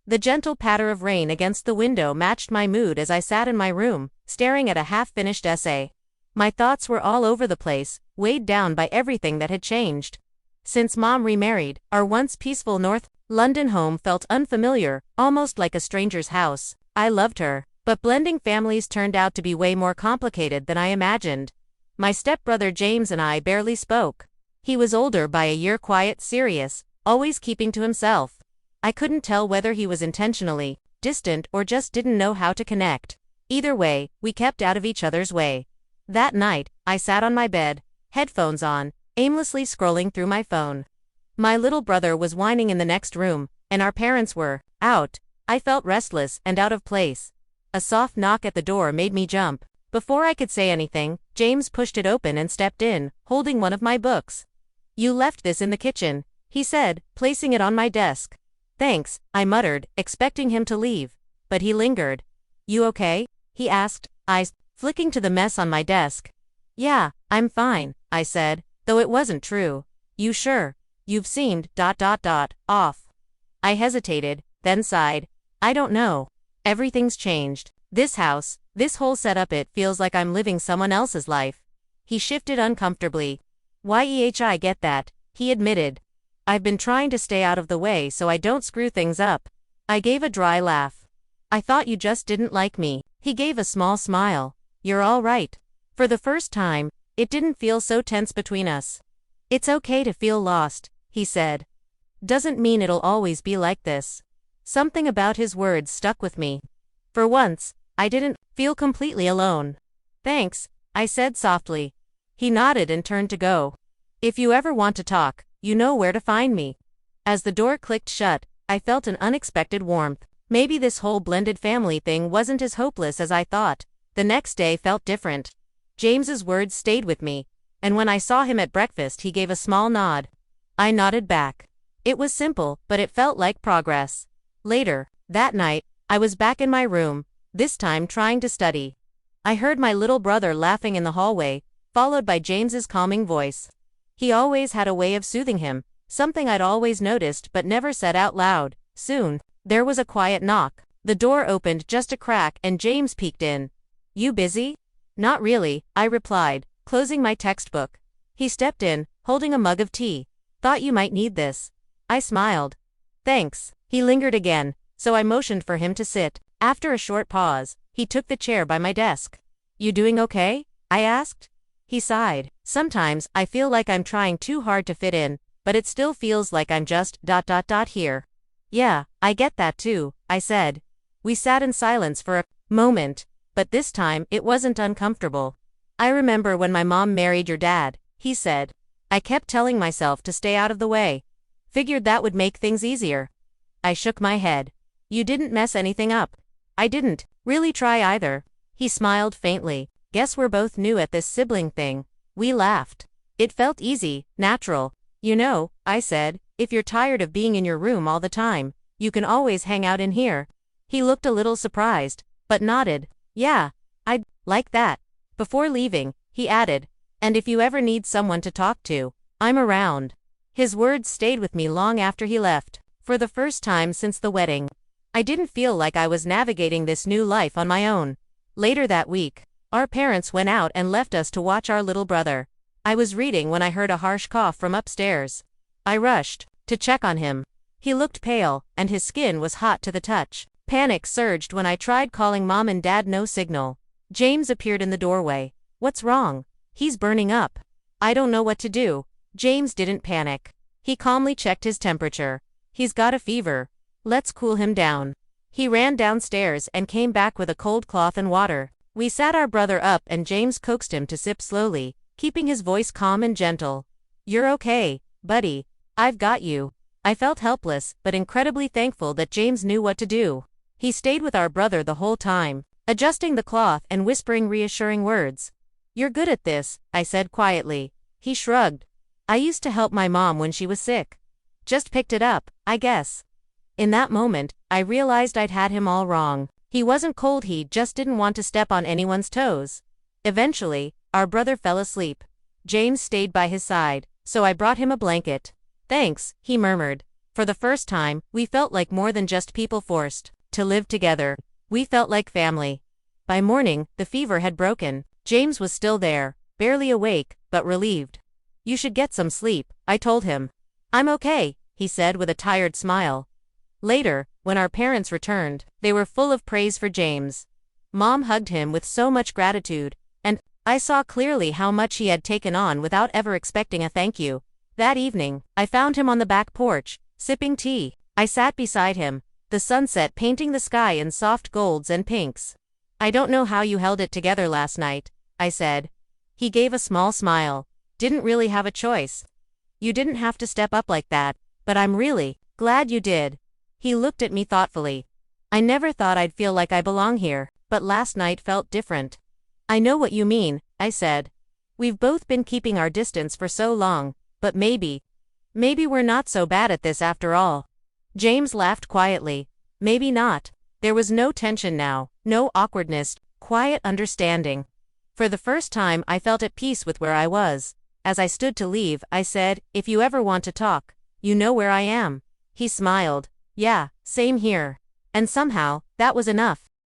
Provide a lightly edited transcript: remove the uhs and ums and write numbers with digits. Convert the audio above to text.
The gentle patter of rain against the window matched my mood as I sat in my room, staring at a half-finished essay. My thoughts were all over the place, weighed down by everything that had changed. Since Mom remarried, our once peaceful North London home felt unfamiliar, almost like a stranger's house. I loved her, but blending families turned out to be way more complicated than I imagined. My stepbrother James and I barely spoke. He was older by a year, quiet, serious, always keeping to himself. I couldn't tell whether he was intentionally distant or just didn't know how to connect. Either way, we kept out of each other's way. That night, I sat on my bed, headphones on, aimlessly scrolling through my phone. My little brother was whining in the next room, and our parents were out. I felt restless and out of place. A soft knock at the door made me jump. Before I could say anything, James pushed it open and stepped in, holding one of my books. "You left this in the kitchen," he said, placing it on my desk. "Thanks," I muttered, expecting him to leave. But he lingered. "You okay?" he asked, eyes flicking to the mess on my desk. "Yeah, I'm fine," I said, though it wasn't true. "You sure? You've seemed off." I hesitated, then sighed. "I don't know. Everything's changed. This house, this whole setup, it feels like I'm living someone else's life." He shifted uncomfortably. "I get that," he admitted. "I've been trying to stay out of the way so I don't screw things up." I gave a dry laugh. "I thought you just didn't like me." He gave a small smile. "You're all right." For the first time, it didn't feel so tense between us. "It's okay to feel lost," he said. "Doesn't mean it'll always be like this." Something about his words stuck with me. For once, I didn't feel completely alone. "Thanks," I said softly. He nodded and turned to go. "If you ever want to talk, you know where to find me." As the door clicked shut, I felt an unexpected warmth. Maybe this whole blended family thing wasn't as hopeless as I thought. The next day felt different. James's words stayed with me, and when I saw him at breakfast he gave a small nod. I nodded back. It was simple, but it felt like progress. Later, that night, I was back in my room, this time trying to study. I heard my little brother laughing in the hallway, followed by James's calming voice. He always had a way of soothing him, something I'd always noticed but never said out loud. Soon, there was a quiet knock. The door opened just a crack and James peeked in. "You busy?" "Not really," I replied, closing my textbook. He stepped in, holding a mug of tea. "Thought you might need this." I smiled. "Thanks." He lingered again, so I motioned for him to sit. After a short pause, he took the chair by my desk. "You doing okay?" I asked. He sighed. "Sometimes I feel like I'm trying too hard to fit in, but it still feels like I'm just here." "Yeah, I get that too," I said. We sat in silence for a moment, but this time it wasn't uncomfortable. "I remember when my mom married your dad," he said. "I kept telling myself to stay out of the way. Figured that would make things easier." I shook my head. "You didn't mess anything up." "I didn't really try either." He smiled faintly. "Guess we're both new at this sibling thing." We laughed. It felt easy, natural. "You know," I said, "if you're tired of being in your room all the time, you can always hang out in here." He looked a little surprised, but nodded. "Yeah, I'd like that." Before leaving, he added, "And if you ever need someone to talk to, I'm around." His words stayed with me long after he left. For the first time since the wedding, I didn't feel like I was navigating this new life on my own. Later that week, our parents went out and left us to watch our little brother. I was reading when I heard a harsh cough from upstairs. I rushed to check on him. He looked pale, and his skin was hot to the touch. Panic surged when I tried calling Mom and Dad, no signal. James appeared in the doorway. "What's wrong?" "He's burning up." "I don't know what to do." James didn't panic. He calmly checked his temperature. "He's got a fever. Let's cool him down." He ran downstairs and came back with a cold cloth and water. We sat our brother up and James coaxed him to sip slowly, keeping his voice calm and gentle. "You're okay, buddy. I've got you." I felt helpless, but incredibly thankful that James knew what to do. He stayed with our brother the whole time, adjusting the cloth and whispering reassuring words. "You're good at this," I said quietly. He shrugged. "I used to help my mom when she was sick. Just picked it up, I guess." In that moment, I realized I'd had him all wrong. He wasn't cold, he just didn't want to step on anyone's toes. Eventually, our brother fell asleep. James stayed by his side, so I brought him a blanket. "Thanks," he murmured. For the first time, we felt like more than just people forced to live together. We felt like family. By morning, the fever had broken. James was still there, barely awake, but relieved. You should get some sleep, I told him. I'm okay, he said with a tired smile. Later, when our parents returned, they were full of praise for James. Mom hugged him with so much gratitude, and I saw clearly how much he had taken on without ever expecting a thank you. That evening, I found him on the back porch, sipping tea. I sat beside him, the sunset painting the sky in soft golds and pinks. I don't know how you held it together last night, I said. He gave a small smile. Didn't really have a choice. You didn't have to step up like that, but I'm really glad you did. He looked at me thoughtfully. I never thought I'd feel like I belong here, but last night felt different. I know what you mean, I said. We've both been keeping our distance for so long, but maybe we're not so bad at this after all. James laughed quietly. Maybe not. There was no tension now, no awkwardness, quiet understanding. For the first time I felt at peace with where I was. As I stood to leave, I said, if you ever want to talk, you know where I am. He smiled. Yeah, same here. And somehow, that was enough.